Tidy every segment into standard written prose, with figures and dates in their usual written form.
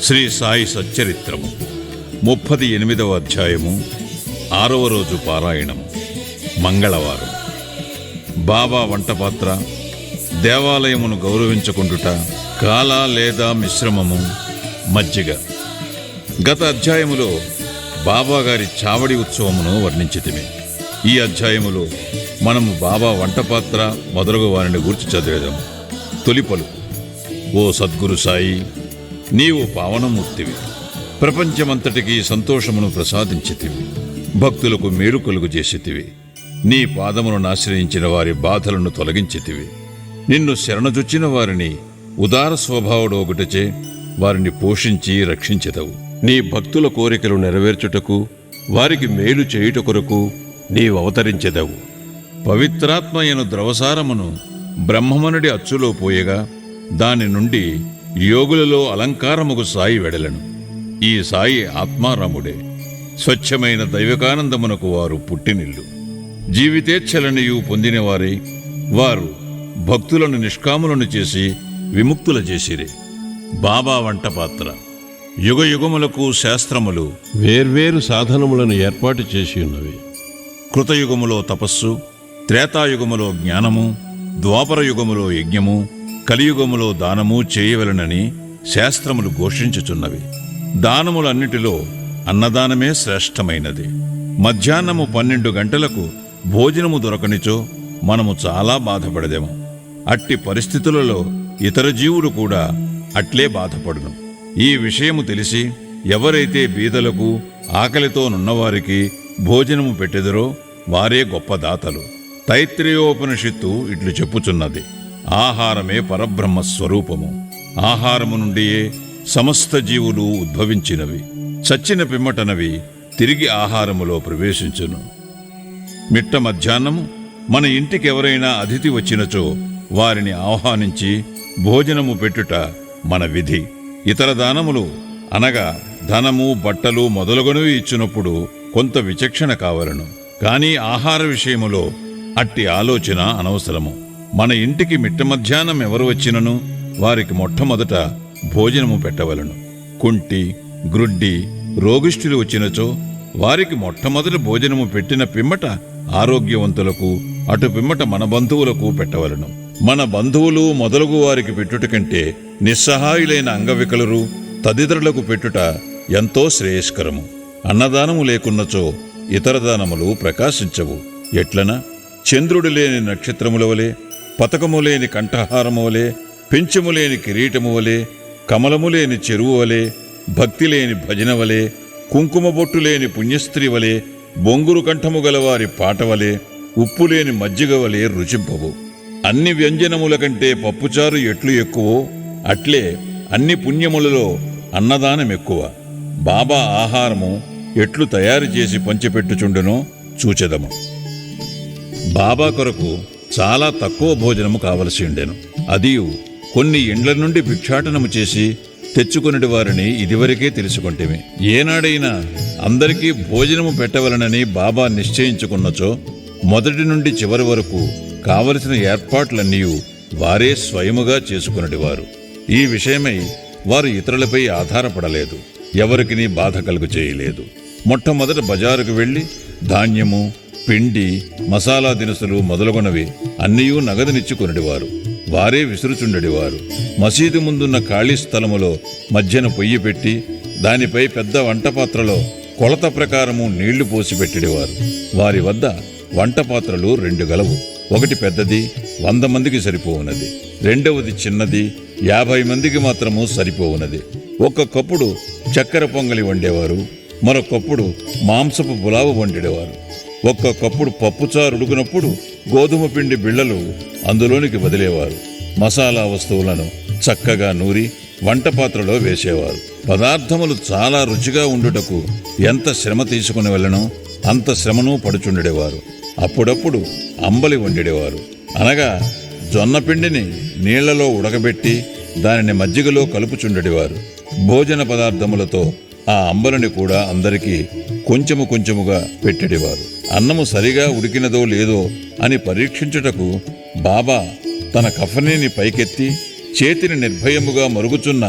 శ్రీ సాయి సచ్చరిత్రము 38వ అధ్యాయము 6వ రోజు పారాయణము మంగళవారం. బాబా వంటపాత్ర, దేవాలయమును గౌరవించుకుంటుట, కాల లేదా మిశ్రమము, మజ్జిగ. గత అధ్యాయములో బాబాగారి చావడి ఉత్సవమును వర్ణించితిమి. ఈ అధ్యాయములో మనము బాబా వంటపాత్ర మొదలగు వారిని గూర్చి చదివేదాము. తొలి పలుకు: ఓ సద్గురు సాయి, నీవు పావనమూర్తివి, ప్రపంచమంతటికీ సంతోషమును ప్రసాదించితివి, భక్తులకు మేలు కలుగు చేసితివి. నీ పాదములను ఆశ్రయించిన వారి బాధలను తొలగించితివి. నిన్ను శరణజొచ్చిన వారిని ఉదార స్వభావుడొకటిచే వారిని పోషించి రక్షించెదవు. నీ భక్తుల కోరికలు నెరవేర్చుటకు, వారికి మేలు చేయుట కొరకు నీవవతరించెదవు. పవిత్రాత్మయను ద్రవసారమును బ్రహ్మమనుడి అచ్చులో పోయగా దాని నుండి యోగులలో అలంకారముకు సాయి వెడలను. ఈ సాయి ఆత్మారాముడే. స్వచ్ఛమైన దైవకానందమునకు వారు పుట్టినిల్లు. జీవితేచ్ఛలనియు పొందినవారే వారు భక్తులను నిష్కాములను చేసి విముక్తుల చేసిరే. బాబా వంటపాత్ర. యుగయుగములకు శాస్త్రములు వేర్వేరు సాధనములను ఏర్పాటు చేసి ఉన్నవి. కృతయుగములో తపస్సు, త్రేతాయుగములో జ్ఞానము, ద్వాపరయుగములో యజ్ఞము, కలియుగములో దానము చేయవలనని శాస్త్రములు ఘోషించుచున్నవి. దానములన్నిటిలో అన్నదానమే శ్రేష్టమైనది. మధ్యాహ్నము 12 గంటలకు భోజనము దొరకనిచో మనము చాలా బాధపడదేము. అట్టి పరిస్థితులలో ఇతర జీవులు కూడా అట్లే బాధపడును. ఈ విషయము తెలిసి ఎవరైతే బీదలకు, ఆకలితో నున్నవారికి భోజనము పెట్టెదరో వారే గొప్ప దాతలు. తైత్రేయోపనిషత్తు ఇట్లు చెప్పుచున్నది: ఆహారమే పరబ్రహ్మ స్వరూపము. ఆహారము నుండియే సమస్త జీవులు ఉద్భవించినవి. చచ్చిన పిమ్మటనవి తిరిగి ఆహారములో ప్రవేశించును. మిట్ట మధ్యాహ్నము మన ఇంటికెవరైనా అతిథి వచ్చినచో వారిని ఆహ్వానించి భోజనము పెట్టుట మన విధి. ఇతర దానములు అనగా ధనము, బట్టలు మొదలగునవి ఇచ్చినప్పుడు కొంత విచక్షణ కావలను. కానీ ఆహార విషయములో అట్టి ఆలోచన అనవసరము. మన ఇంటికి మిట్ట మధ్యాహ్నం ఎవరు వచ్చినను వారికి మొట్టమొదట భోజనము పెట్టవలను. కుంటి, గ్రుడ్డి, రోగిష్ఠులు వచ్చినచో వారికి మొట్టమొదట భోజనము పెట్టిన పిమ్మట ఆరోగ్యవంతులకు, అటు పిమ్మట మన బంధువులకు పెట్టవలను. మన బంధువులు మొదలగు వారికి పెట్టుట కంటే నిస్సహాయులైన అంగవికలురు తదితరులకు పెట్టుట ఎంతో శ్రేయస్కరము. అన్నదానము లేకున్నచో ఇతర దానములు ప్రకాశించవు. ఎట్లన? చంద్రుడు లేని నక్షత్రముల వలె, పతకము లేని కంఠహారము వలె, పెంచము లేని కిరీటము వలె, కమలము లేని చెరువు వలె, భక్తి లేని భజన వలె, కుంకుమ బొట్టు లేని పుణ్యస్త్రీ వలె, బొంగురు కంఠము గలవారి పాట వలె, ఉప్పు లేని మజ్జిగ వలె రుచింపవు. అన్ని వ్యంజనముల కంటే పప్పుచారు ఎట్లు ఎక్కువో అట్లే అన్ని పుణ్యములలో అన్నదానం ఎక్కువ. బాబా ఆహారము ఎట్లు తయారు చేసి పంచిపెట్టుచుండునో చూచెదము. బాబా కొరకు చాలా తక్కువ భోజనము కావలసి ఉండెను. అదియు కొన్ని ఇండ్ల నుండి భిక్షాటనము చేసి తెచ్చుకునేటి వారిని ఇదివరకే తెలుసుకుంటేమే. ఏనాడైనా అందరికీ భోజనము పెట్టవలనని బాబా నిశ్చయించుకున్నచో మొదటి నుండి చివరి వరకు కావలసిన ఏర్పాట్లన్నీ వారే స్వయముగా చేసుకునేటివారు. ఈ విషయమై వారు ఇతరులపై ఆధారపడలేదు, ఎవరికినీ బాధ కలుగు చేయలేదు. మొట్టమొదట బజారుకు వెళ్లి ధాన్యము, పిండి, మసాలా దినుసులు మొదలగునవి అన్నీయూ నగదునిచ్చుకునేటివారు. వారే విసురుచుండెడివారు. మసీదు ముందున్న ఖాళీ స్థలములో మధ్యన పొయ్యి పెట్టి దానిపై పెద్ద వంటపాత్రలో కొలత ప్రకారము నీళ్లు పోసి పెట్టిడివారు. వారి వద్ద వంటపాత్రలు 2 గలవు. ఒకటి పెద్దది, 100 మందికి సరిపోవునది. రెండవది చిన్నది, 50 మందికి మాత్రము సరిపోవునది. ఒక్కొక్కప్పుడు చక్కెర పొంగలి వండేవారు, మరొకప్పుడు మాంసపు పులావు వండేవారు. ఒక్కొక్కప్పుడు పప్పుచారు ఉడుకునప్పుడు గోధుమ పిండి బిళ్ళలు అందులోనికి వదిలేవారు. మసాలా వస్తువులను చక్కగా నూరి వంటపాత్రలో వేసేవారు. పదార్థములు చాలా రుచిగా ఉండుటకు ఎంత శ్రమ తీసుకుని వెళ్ళనో అంత శ్రమను పడుచుండేవారు. అప్పుడప్పుడు అంబలి వండేవారు. అనగా జొన్న పిండిని నీళ్లలో ఉడకబెట్టి దానిని మజ్జిగలో కలుపుచుండేవారు. భోజన పదార్థములతో ఆ అంబలిని కూడా అందరికీ కొంచెము కొంచెముగా పెట్టేవారు. అన్నము సరిగా ఉడికినదో లేదో అని పరీక్షించుటకు బాబా తన కఫనీని పైకెత్తి చేతిని నిర్భయముగా మరుగుచున్న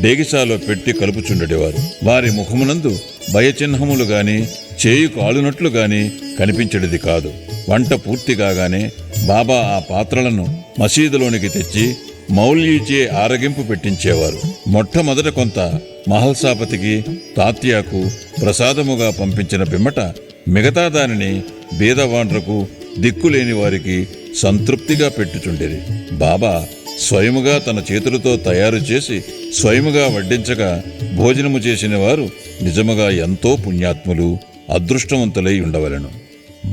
డేగిసాలో పెట్టి కలుపుచుండెడివారు. వారి ముఖమునందు భయచిహ్నములు గాని చేయి కాలునట్లు గాని కనిపించడిది కాదు. వంట పూర్తి కాగానే బాబా ఆ పాత్రలను మసీదులోనికి తెచ్చి మౌల్యీచే ఆరగింపు పెట్టించేవారు. మొట్టమొదట కొంత మహల్సాపతికి తాత్యాకు ప్రసాదముగా పంపించిన పిమ్మట మిగతా దానిని బీదవాండ్రకు దిక్కులేని వారికి సంతృప్తిగా పెట్టుచుండేది. బాబా స్వయముగా తన చేతులతో తయారు చేసి స్వయముగా వడ్డించగా భోజనము చేసిన వారు నిజముగా ఎంతో పుణ్యాత్ములు, అదృష్టవంతులై ఉండవలెను.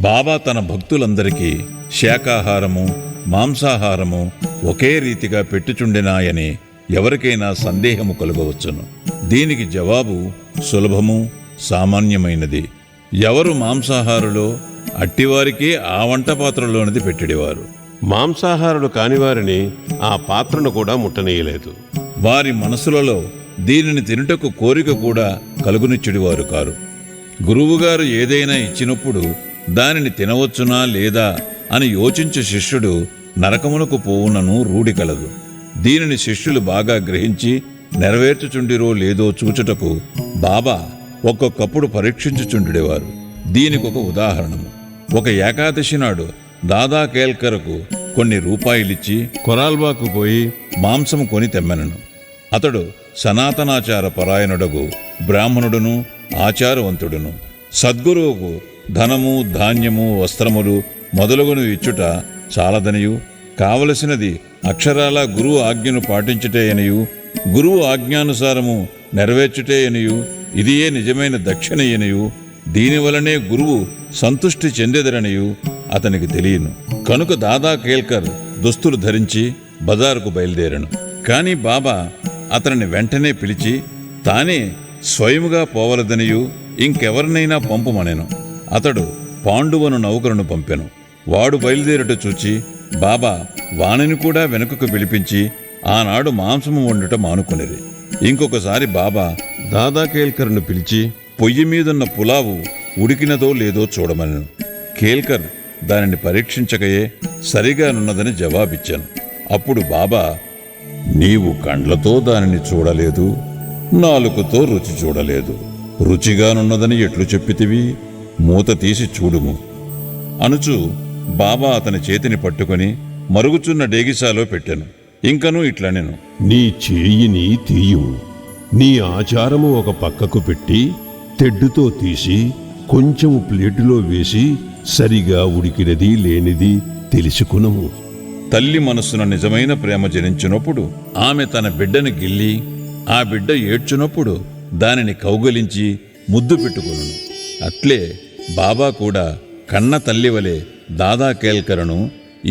బాబా తన భక్తులందరికీ శాకాహారము మాంసాహారము ఒకే రీతిగా పెట్టుచుండెనాయని ఎవరికైనా సందేహము కలుగవచ్చును. దీనికి జవాబు సులభము, సామాన్యమైనది. ఎవరు మాంసాహారులో అట్టివారికే ఆ వంట పాత్రలోనిది పెట్టెడివారు. మాంసాహారులు కానివారిని ఆ పాత్రను కూడా ముట్టనీయలేదు. వారి మనసులలో దీనిని తినుటకు కోరిక కూడా కలుగునిచ్చుడివారు కారు. గురువుగారు ఏదైనా ఇచ్చినప్పుడు దానిని తినవచ్చునా లేదా అని యోచించే శిష్యుడు నరకమునకు పోవునను రూఢి కలదు. దీనిని శిష్యులు బాగా గ్రహించి నెరవేర్చుచుండిరో లేదో చూచుటకు బాబా ఒక్కొక్కప్పుడు పరీక్షించుచుండెడివారు. దీనికొక ఉదాహరణము. ఒక ఏకాదశి నాడు దాదా కేల్కర్కు కొన్ని రూపాయలిచ్చి కొరాల్బాకు పోయి మాంసము కొని తెమ్మెనను. అతడు సనాతనాచార పరాయణుడగు బ్రాహ్మణుడును ఆచారవంతుడును. సద్గురువుకు ధనము ధాన్యము వస్త్రములు మొదలగును ఇచ్చుట చాలదనియు, కావలసినది అక్షరాల గురువు ఆజ్ఞను పాటించుటే అనియు, గురువు ఆజ్ఞానుసారము నెరవేర్చుటే అనియు, ఇదియే నిజమైన దక్షిణ అనియు, దీనివలనే గురువు సంతుష్టి చెందెదరనియు అతనికి తెలియను. కనుక దాదా కేల్కర్ దుస్తులు ధరించి బజారుకు బయలుదేరను. కాని బాబా అతనిని వెంటనే పిలిచి తానే స్వయముగా పోవలదనియు ఇంకెవరినైనా పంపుమనెను. అతడు పాండువను నౌకరును పంపెను. వాడు బయలుదేరుట చూచి బాబా వానిని కూడా వెనుకకు పిలిపించి ఆనాడు మాంసము వండుట మానుకునేది. ఇంకొకసారి బాబా దాదా కేల్కర్ను పిలిచి పొయ్యి మీదున్న పులావు ఉడికినదో లేదో చూడమనెను. కేల్కర్ దానిని పరీక్షించకయే సరిగానున్నదని జవాబిచ్చాను. అప్పుడు బాబా, నీవు కండ్లతో దానిని చూడలేదు, నాలుకతో రుచి చూడలేదు, రుచిగానున్నదని ఎట్లు చెప్పితివి? మూత తీసి చూడుము అనుచు బాబా అతని చేతిని పట్టుకొని మరుగుచున్న డేగిసాలో పెట్టెను. ఇంకనూ ఇట్లనెను, నీ చేయిని తీయుము. నీ ఆచారము ఒక పక్కకు పెట్టి తెడ్డుతో తీసి కొంచెము ప్లేటులో వేసి సరిగా ఉడికినది లేనిది తెలుసుకునము. తల్లి మనస్సున నిజమైన ప్రేమ జనించినప్పుడు ఆమె తన బిడ్డను గిల్లి ఆ బిడ్డ ఏడ్చునప్పుడు దానిని కౌగలించి ముద్దు పెట్టుకొనును. అట్లే బాబా కూడా కన్న తల్లివలే దాదా కేల్కరను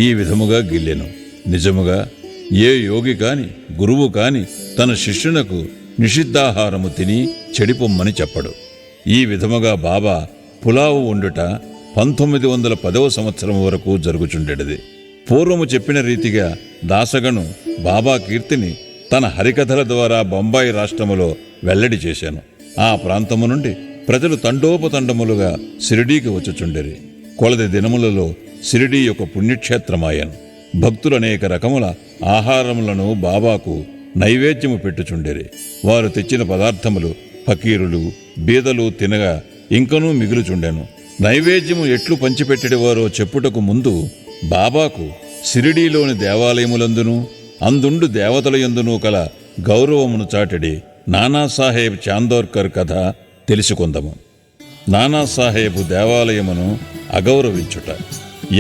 ఈ విధముగా గిల్లెను. నిజముగా ఏ యోగి కాని గురువు కాని తన శిష్యునకు నిషిద్ధాహారము తిని చెడిపొమ్మని చెప్పడు. ఈ విధముగా బాబా పులావు వండుట 1910వ సంవత్సరం వరకు జరుగుచుండెడిది. పూర్వము చెప్పిన రీతిగా దాసగను బాబా కీర్తిని తన హరికథల ద్వారా బొంబాయి రాష్ట్రములో వెల్లడి చేశాను. ఆ ప్రాంతము నుండి ప్రజలు తండోపతండములుగా షిరిడీకి వచ్చుచుండెరి. కొలది దినములలో షిరిడీ యొక్క పుణ్యక్షేత్రమాయను. భక్తులు అనేక రకముల ఆహారములను బాబాకు నైవేద్యము పెట్టుచుండెరి. వారు తెచ్చిన పదార్థములు ఫకీరులు బీదలు తినగా ఇంకనూ మిగులుచుండెను. నైవేద్యము ఎట్లు పంచిపెట్టెడివారో చెప్పుటకు ముందు బాబాకు షిరిడీలోని దేవాలయములందునూ అందుండు దేవతల యందునూ కల గౌరవమును చాటెడి నానాసాహెబ్ చాందోర్కర్ కథ తెలుసుకుందాము. నానాసాహెబు దేవాలయమును అగౌరవించుట.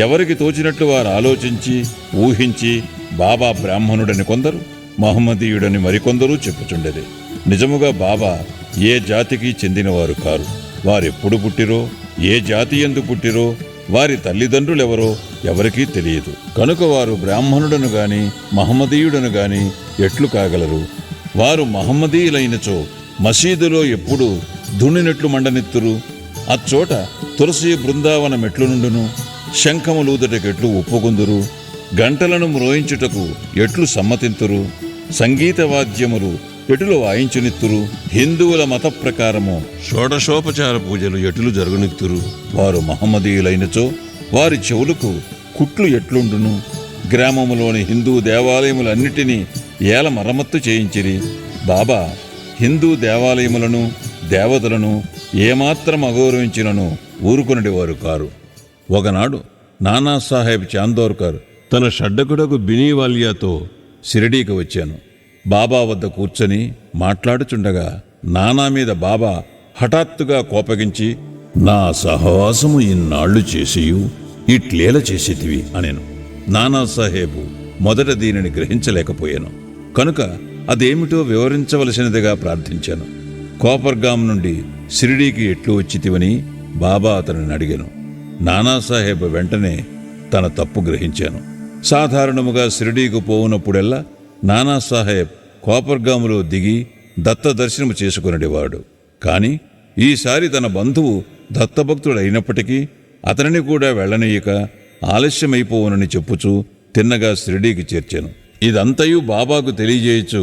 ఎవరికి తోచినట్లు వారు ఆలోచించి ఊహించి బాబా బ్రాహ్మణుడని కొందరు, మహమ్మదీయుడని మరికొందరూ చెప్పుచుండేది. నిజముగా బాబా ఏ జాతికి చెందినవారు కారు. వారెప్పుడు పుట్టిరో, ఏ జాతి యందు పుట్టిరో, వారి తల్లిదండ్రులెవరో ఎవరికీ తెలియదు. కనుక వారు బ్రాహ్మణుడను గాని మహమ్మదీయుడను గాని ఎట్లు కాగలరు? వారు మహమ్మదీయులైనచో మసీదులో ఎప్పుడు దున్నినట్లు మండనెత్తురు? అచ్చోట తులసి బృందావన మెట్లు నుండును? శంఖములూదటకెట్లు ఒప్పుకుందురు? గంటలను మ్రోయించుటకు ఎట్లు సమ్మతింతురు? సంగీత వాద్యములు ఎటులు వాయించునిత్తురు? హిందువుల మత ప్రకారము షోడశోపచార పూజలు ఎటులు జరుగునిత్తురు? వారు మహమ్మదీయులైనచో వారి చెవులకు కుట్లు ఎట్లుండును? గ్రామములోని హిందూ దేవాలయములన్నిటినీ ఏల మరమ్మత్తు చేయించిరి. బాబా హిందూ దేవాలయములను దేవతలను ఏమాత్రం అగౌరవించినను ఊరుకొనివారు కారు. ఒకనాడు నానాసాహెబ్ చాందోర్కర్ తన షడ్డకుడకు బినీవాలియాతో షిరిడీకి వచ్చాను. బాబా వద్ద కూర్చొని మాట్లాడుచుండగా నానా మీద బాబా హఠాత్తుగా కోపగించి, నా సహవాసము ఇన్నాళ్లు చేసియు ఇట్లేల చేసేటివి అనేను. నానాసాహెబు మొదట దీనిని గ్రహించలేకపోయాను కనుక అదేమిటో వివరించవలసినదిగా ప్రార్థించాను. కోపర్గాం నుండి షిరిడీకి ఎట్లు వచ్చితివని బాబా అతనిని అడిగాను. నానాసాహెబ్ వెంటనే తన తప్పు గ్రహించాను. సాధారణముగా షిరిడీకి పోవునప్పుడెల్లా నానాసాహెబ్ కోపర్గాములో దిగి దత్త దర్శనము చేసుకునేవాడు. కాని ఈసారి తన బంధువు దత్తభక్తుడైనప్పటికీ అతనిని కూడా వెళ్ళనీయక ఆలస్యమైపోవునని చెప్పుచూ తిన్నగా షిరిడీకి చేర్చాను. ఇదంతయు బాబాకు తెలియజేయచ్చు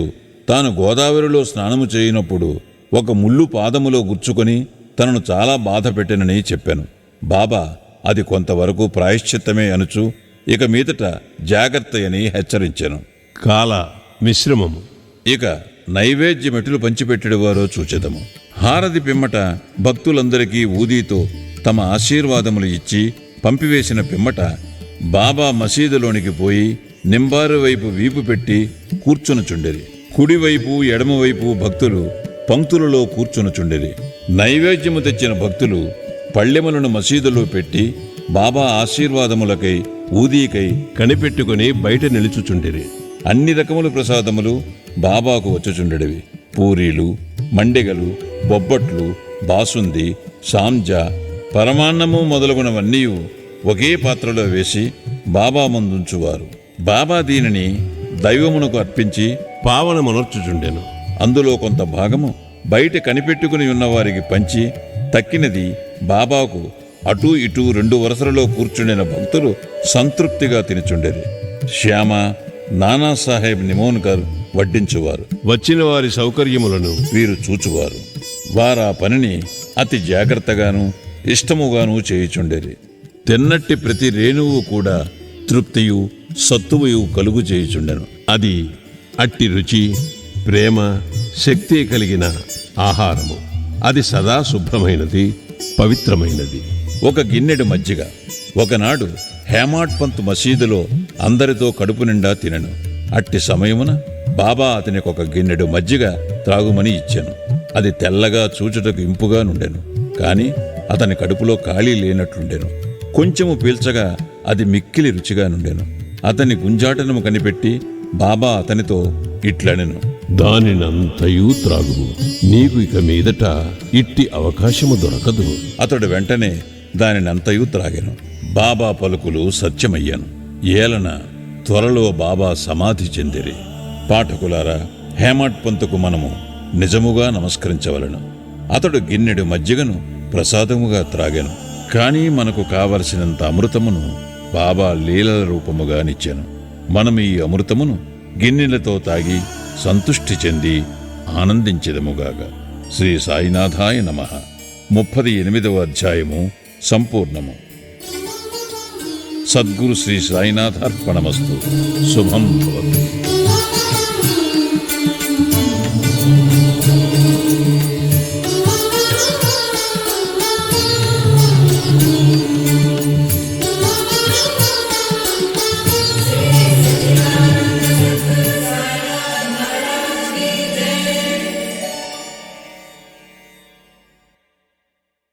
తాను గోదావరిలో స్నానము చేయనప్పుడు ఒక ముళ్ళు పాదములో గుచ్చుకొని తనను చాలా బాధ పెట్టెనని చెప్పాను. బాబా అది కొంతవరకు ప్రాయశ్చిత్తమే అనుచు ఇక మీదట జాగ్రత్తయని హెచ్చరించాను. కాల మిశ్రమము. ఇక నైవేద్యమెట్లు పంచిపెట్టెడువారో చూచెదము. హారతి పిమ్మట భక్తులందరికీ ఊదీతో తమ ఆశీర్వాదములు ఇచ్చి పంపివేసిన పిమ్మట బాబా మసీదులోనికి పోయి నింబారు వైపు వీపు పెట్టి కూర్చునుచుండెరి. కుడివైపు ఎడమవైపు భక్తులు పంక్తులలో కూర్చునుచుండెరి. నైవేద్యము తెచ్చిన భక్తులు పళ్ళెములను మసీదులో పెట్టి బాబా ఆశీర్వాదములకై ఊదీకై కనిపెట్టుకుని బయట నిలుచుచుండిరి. అన్ని రకముల ప్రసాదములు బాబాకు వచ్చుచుండెడివి. పూరీలు, మండెగలు, బొబ్బట్లు, బాసుంది, సాంజా, పరమాన్నము మొదలగునవన్నీ ఒకే పాత్రలో వేసి బాబా ముందుంచువారు. బాబా దీనిని దైవమునకు అర్పించి పావనమునర్చుచుండెను. అందులో కొంత భాగము బయట కనిపెట్టుకుని ఉన్నవారికి పంచి తక్కినది బాబాకు అటూ ఇటూ 2 వరుసలలో కూర్చుండిన భక్తులు సంతృప్తిగా తినిచుండేది. శ్యామ, నానాసాహెబ్ నిమోన్కర్ వడ్డించువారు. వచ్చిన వారి సౌకర్యములను వీరు చూచువారు. వారా పనిని అతి జాగ్రత్తగాను ఇష్టముగాను చేయుచుండేది. తిన్నట్టి ప్రతి రేణువు కూడా తృప్తియు సత్తువయు కలుగు చేయుచుండెను. అది అట్టి రుచి, ప్రేమ, శక్తి కలిగిన ఆహారము. అది సదా శుభ్రమైనది, పవిత్రమైనది. ఒక గిన్నెడు మజ్జిగ. ఒకనాడు హేమాడ్ పంత్ మసీదులో అందరితో కడుపు నిండా తినెను. అట్టి సమయమున బాబా అతనికి ఒక గిన్నెడు మజ్జిగ త్రాగుమని ఇచ్చాను. అది తెల్లగా చూచుటకు ఇంపుగా నుండెను. కాని అతని కడుపులో ఖాళీ లేనట్లుండెను. కొంచెము పీల్చగా అది మిక్కిలి రుచిగా నుండెను. అతని గుంజాటనము కనిపెట్టి బాబా అతనితో ఇట్లనెను, దానినంతయూ త్రాగుము. నీకు ఇక మీదట ఇట్టి అవకాశము దొరకదు. అతడు వెంటనే దానినంతయూ త్రాగెను. బాబా పలుకులు సత్యమయ్యాను. ఏలన త్వరలో బాబా సమాధి చెందిరి. పాఠకులారా, హేమాడ్ పంతుకు మనము నిజముగా నమస్కరించవలను. అతడు గిన్నెడు మజ్జిగను ప్రసాదముగా త్రాగెను. కానీ మనకు కావలసినంత అమృతమును బాబా లీలల రూపముగా నిచ్చెను. మనం ఈ అమృతమును గిన్నెలతో తాగి సంతుష్టి చెంది ఆనందించెదముగాక. శ్రీ సాయినాథాయ నమః. 38వ అధ్యాయము సంపూర్ణము. సద్గురు శ్రీ సాయినాథార్పణమస్తు. శుభం భవతు.